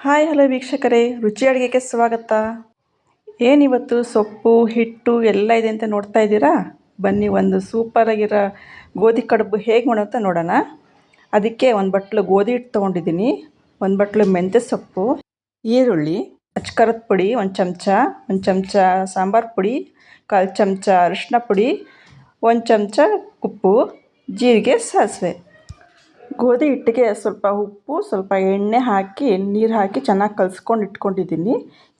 Hi hello ವೀಕ್ಷಕರೇ, ರುಚಿ ಅಡುಗೆಗೆ ಸ್ವಾಗತ. ಏನಿವತ್ತು ಸೊಪ್ಪು ಹಿಟ್ಟು ಎಲ್ಲ ಇದೆ ಅಂತ ನೋಡ್ತಾ ಇದ್ದೀರಾ. ಬನ್ನಿ ಒಂದು ಸೂಪರಾಗಿರೋ ಗೋಧಿ ಕಡುಬು ಹೇಗೆ ಮಾಡೋಂತ ನೋಡೋಣ. ಅದಕ್ಕೆ ಒಂದು ಬಟ್ಲು ಗೋಧಿ ಹಿಟ್ಟು ತೊಗೊಂಡಿದ್ದೀನಿ, ಒಂದು ಬಟ್ಲು ಮೆಂತ್ಯ ಸೊಪ್ಪು, ಈರುಳ್ಳಿ, ಅಚ್ಕಾರದ ಪುಡಿ ಒಂದು ಚಮಚ ಸಾಂಬಾರು ಪುಡಿ, 1/4 ಚಮಚ ಅರಿಶಿನ ಪುಡಿ, 1 ಚಮಚ ಉಪ್ಪು, ಜೀರಿಗೆ, ಸಾಸಿವೆ. ಗೋಧಿ ಹಿಟ್ಟಿಗೆ ಸ್ವಲ್ಪ ಉಪ್ಪು, ಸ್ವಲ್ಪ ಎಣ್ಣೆ ಹಾಕಿ ನೀರು ಹಾಕಿ ಚೆನ್ನಾಗಿ ಕಲಿಸ್ಕೊಂಡು ಇಟ್ಕೊಂಡಿದ್ದೀನಿ.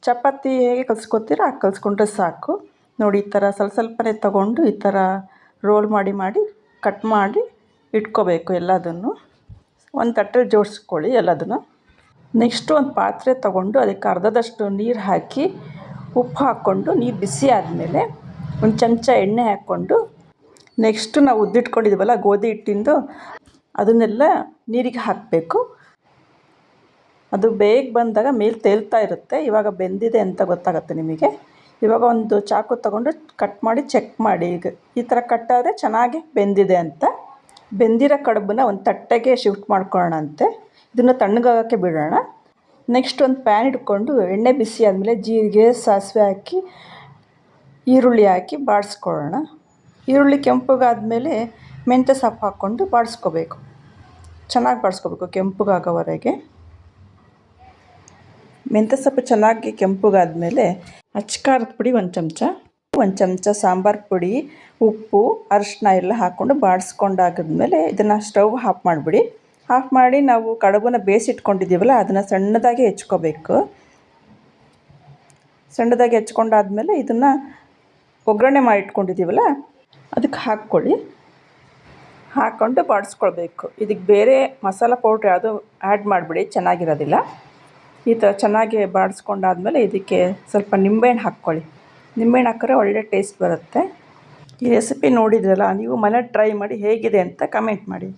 ಚಪಾತಿ ಹೇಗೆ ಕಲಿಸ್ಕೊತೀರೋ ಹಾಗೆ ಕಲಿಸ್ಕೊಂಡ್ರೆ ಸಾಕು. ನೋಡಿ, ಈ ಥರ ಸ್ವಲ್ಪನೇ ತೊಗೊಂಡು ಈ ಥರ ರೋಲ್ ಮಾಡಿ ಕಟ್ ಮಾಡಿ ಇಟ್ಕೋಬೇಕು. ಎಲ್ಲದನ್ನು ಒಂದು ತಟ್ಟೆಲಿ ಜೋಡಿಸ್ಕೊಳ್ಳಿ ಎಲ್ಲದನ್ನು. ನೆಕ್ಸ್ಟು ಒಂದು ಪಾತ್ರೆ ತೊಗೊಂಡು ಅದಕ್ಕೆ ಅರ್ಧದಷ್ಟು ನೀರು ಹಾಕಿ ಉಪ್ಪು ಹಾಕ್ಕೊಂಡು ನೀರು ಬಿಸಿ ಆದಮೇಲೆ ಒಂದು ಚಮಚ ಎಣ್ಣೆ ಹಾಕ್ಕೊಂಡು ನೆಕ್ಸ್ಟು ನಾವು ಉದ್ದಿಟ್ಕೊಂಡಿದ್ದೀವಲ್ಲ ಗೋಧಿ ಹಿಟ್ಟಿಂದು ಅದನ್ನೆಲ್ಲ ನೀರಿಗೆ ಹಾಕಬೇಕು. ಅದು ಬೇಗ ಬಂದಾಗ ಮೇಲೆ ತೇಲ್ತಾ ಇರುತ್ತೆ. ಇವಾಗ ಬೆಂದಿದೆ ಅಂತ ಗೊತ್ತಾಗುತ್ತೆ ನಿಮಗೆ. ಇವಾಗ ಒಂದು ಚಾಕು ತೊಗೊಂಡು ಕಟ್ ಮಾಡಿ ಚೆಕ್ ಮಾಡಿ. ಈಗ ಈ ಥರ ಕಟ್ಟಾದರೆ ಚೆನ್ನಾಗಿ ಬೆಂದಿದೆ ಅಂತ. ಬೆಂದಿರೋ ಕಡುಬನ್ನ ಒಂದು ತಟ್ಟೆಗೆ ಶಿಫ್ಟ್ ಮಾಡ್ಕೊಳ್ಳೋಣ ಅಂತೆ. ಇದನ್ನು ತಣ್ಣಗಾಗೋಕ್ಕೆ ಬಿಡೋಣ. ನೆಕ್ಸ್ಟ್ ಒಂದು ಪ್ಯಾನ್ ಇಟ್ಕೊಂಡು ಎಣ್ಣೆ ಬಿಸಿ ಆದಮೇಲೆ ಜೀರಿಗೆ, ಸಾಸಿವೆ ಹಾಕಿ ಈರುಳ್ಳಿ ಹಾಕಿ ಬಾಡಿಸ್ಕೊಳ್ಳೋಣ. ಈರುಳ್ಳಿ ಕೆಂಪಗಾದಮೇಲೆ ಮೆಂತ್ಯ ಸೊಪ್ಪು ಹಾಕ್ಕೊಂಡು ಬಾಡಿಸ್ಕೋಬೇಕು. ಚೆನ್ನಾಗಿ ಬಾಡಿಸ್ಕೋಬೇಕು ಕೆಂಪಗಾಗೋವರೆಗೆ. ಮೆಂತ್ಯ ಸೊಪ್ಪು ಚೆನ್ನಾಗಿ ಕೆಂಪಗಾದಮೇಲೆ ಅಚ್ಕಾರದ ಪುಡಿ 1 ಚಮಚ ಸಾಂಬಾರು ಪುಡಿ, ಉಪ್ಪು, ಅರಿಶಿನ ಎಲ್ಲ ಹಾಕ್ಕೊಂಡು ಬಾಡಿಸ್ಕೊಂಡಾಗಿದ್ಮೇಲೆ ಇದನ್ನು ಸ್ಟವ್ ಆಫ್ ಮಾಡಿಬಿಡಿ. ಆಫ್ ಮಾಡಿ ನಾವು ಕಡುಬನ್ನ ಬೇಯಿಸಿಟ್ಕೊಂಡಿದ್ದೀವಲ್ಲ ಅದನ್ನು ಸಣ್ಣದಾಗಿ ಹೆಚ್ಕೋಬೇಕು. ಸಣ್ಣದಾಗಿ ಹೆಚ್ಕೊಂಡಾದ್ಮೇಲೆ ಇದನ್ನು ಒಗ್ಗರಣೆ ಮಾಡಿಟ್ಕೊಂಡಿದ್ದೀವಲ್ಲ ಅದಕ್ಕೆ ಹಾಕ್ಕೊಳ್ಳಿ. ಹಾಕ್ಕೊಂಡು ಬಾಡಿಸ್ಕೊಳ್ಬೇಕು. ಇದಕ್ಕೆ ಬೇರೆ ಮಸಾಲ ಪೌಡ್ರ್ ಯಾವುದೂ ಆ್ಯಡ್ ಮಾಡಿಬಿಡಿ, ಚೆನ್ನಾಗಿರೋದಿಲ್ಲ. ಈ ಥರ ಚೆನ್ನಾಗಿ ಬಾಡಿಸ್ಕೊಂಡಾದ್ಮೇಲೆ ಇದಕ್ಕೆ ಸ್ವಲ್ಪ ನಿಂಬೆಹಣ್ಣು ಹಾಕ್ಕೊಳ್ಳಿ. ನಿಂಬೆಹಣ್ಣು ಹಾಕಿದ್ರೆ ಒಳ್ಳೆ ಟೇಸ್ಟ್ ಬರುತ್ತೆ. ಈ ರೆಸಿಪಿ ನೋಡಿದ್ರಲ್ಲ, ನೀವು ಮನೇಲಿ ಟ್ರೈ ಮಾಡಿ ಹೇಗಿದೆ ಅಂತ ಕಮೆಂಟ್ ಮಾಡಿ.